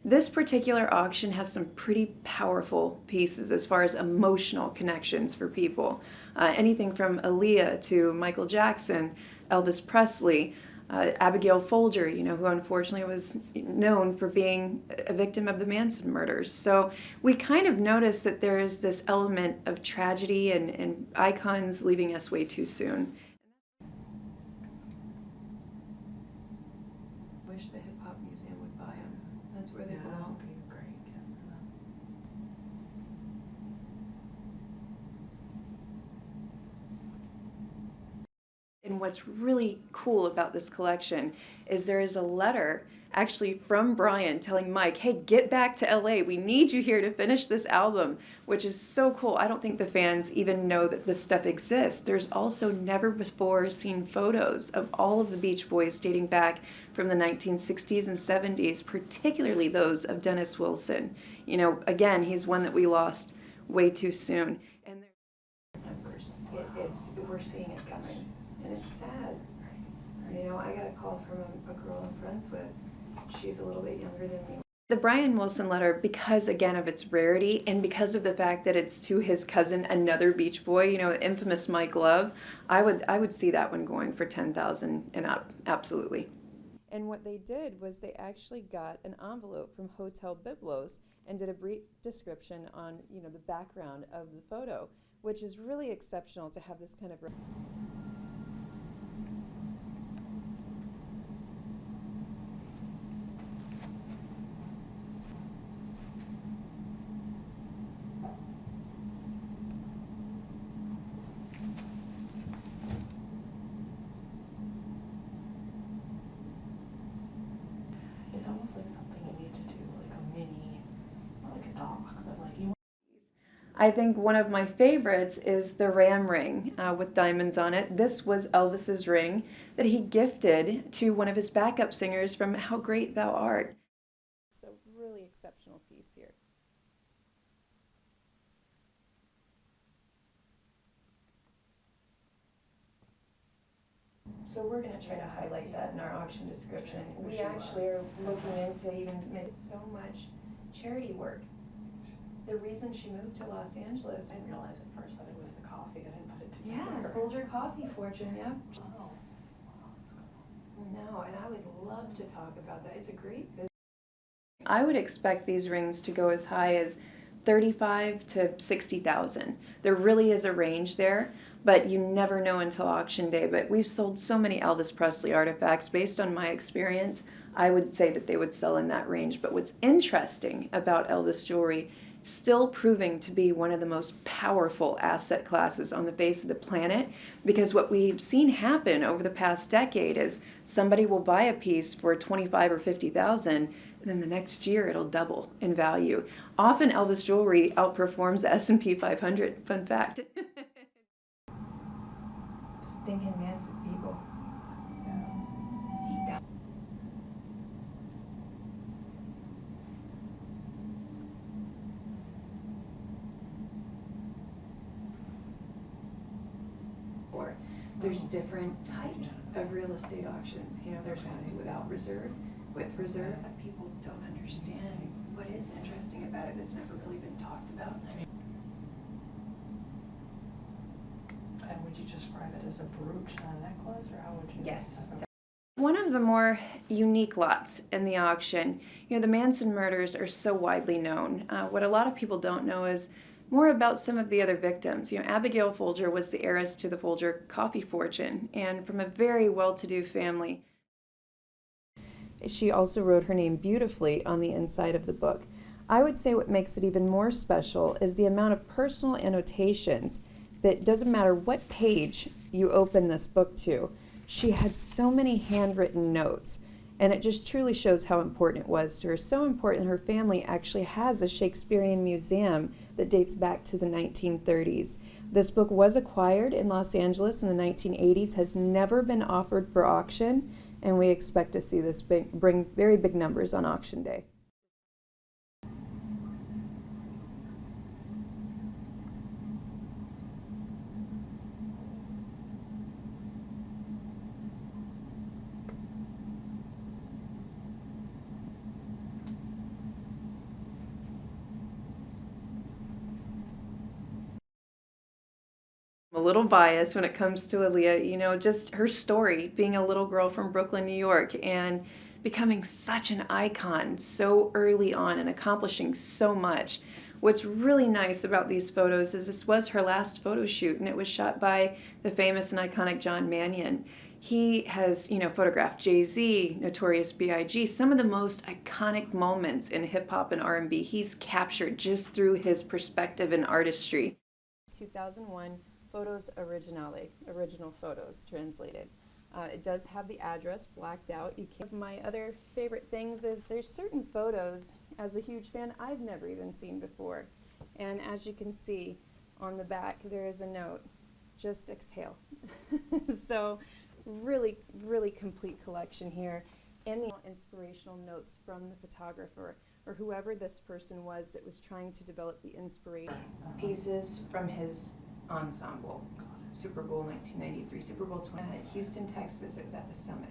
This particular auction has some pretty powerful pieces as far as emotional connections for people. Anything from Aaliyah to Michael Jackson, Elvis Presley, Abigail Folger, who unfortunately was known for being a victim of the Manson murders. So we kind of notice that there is this element of tragedy and icons leaving us way too soon. I wish the Hip Hop Museum would buy them. That's where they belong. That would be great. And what's really cool about this collection is there is a letter actually from Brian telling Mike, hey, get back to LA. We need you here to finish this album, which is so cool. I don't think the fans even know that this stuff exists. There's also never before seen photos of all of the Beach Boys dating back from the 1960s and 70s, particularly those of Dennis Wilson. Again, he's one that we lost way too soon. And numbers, we're seeing it coming. And it's sad. I got a call from a girl I'm friends with. She's a little bit younger than me. The Brian Wilson letter, because again of its rarity and because of the fact that it's to his cousin, another Beach Boy, infamous Mike Love, I would see that one going for $10,000 and up, absolutely. And what they did was they actually got an envelope from Hotel Biblos and did a brief description on, the background of the photo, which is really exceptional to have this kind of. It's almost like something you need to do, like a mini, not like a doc, but like you. I think one of my favorites is the ram ring with diamonds on it. This was Elvis's ring that he gifted to one of his backup singers from How Great Thou Art. So really exceptional piece here. So we're going to try to highlight that in our auction description. We actually are looking into even made so much charity work. The reason she moved to Los Angeles. I didn't realize at first that it was the coffee. I didn't put it together. Yeah, Folger coffee fortune, yeah. Oh, wow, that's cool. No, and I would love to talk about that. It's a great business. I would expect these rings to go as high as $35,000 to $60,000. There really is a range there, but you never know until auction day. But we've sold so many Elvis Presley artifacts. Based on my experience, I would say that they would sell in that range. But what's interesting about Elvis jewelry, still proving to be one of the most powerful asset classes on the face of the planet, because what we've seen happen over the past decade is somebody will buy a piece for $25,000 or $50,000, and then the next year it'll double in value. Often Elvis jewelry outperforms the S&P 500, fun fact. Stinking Manson people. There's different types of real estate auctions. There's ones without reserve, with reserve, and people don't understand what is interesting about it that's never really been talked about. And would you describe it as a brooch and a necklace, or how would you? Yes. One of the more unique lots in the auction, the Manson murders are so widely known. What a lot of people don't know is more about some of the other victims. Abigail Folger was the heiress to the Folger coffee fortune, and from a very well-to-do family. She also wrote her name beautifully on the inside of the book. I would say what makes it even more special is the amount of personal annotations that doesn't matter what page you open this book to. She had so many handwritten notes, and it just truly shows how important it was to her. So important, her family actually has a Shakespearean museum that dates back to the 1930s. This book was acquired in Los Angeles in the 1980s, has never been offered for auction, and we expect to see this bring very big numbers on auction day. little biased when it comes to Aaliyah, you know, just her story, being a little girl from Brooklyn, New York, and becoming such an icon so early on and accomplishing so much. What's really nice about these photos is this was her last photo shoot, and it was shot by the famous and iconic John Mannion. He has, you know, photographed Jay-Z, Notorious B.I.G., some of the most iconic moments in hip-hop and R&B he's captured just through his perspective and artistry. 2001 Photos Originale, original photos translated. It does have the address blacked out. You can't. My other favorite things is there's certain photos, as a huge fan, I've never even seen before. And as you can see on the back, there is a note, just exhale. So really, really complete collection here. And the inspirational notes from the photographer or whoever this person was that was trying to develop the inspiration. Pieces from his ensemble. Super Bowl 1993, Super Bowl 20 at Houston, Texas. It was at the Summit.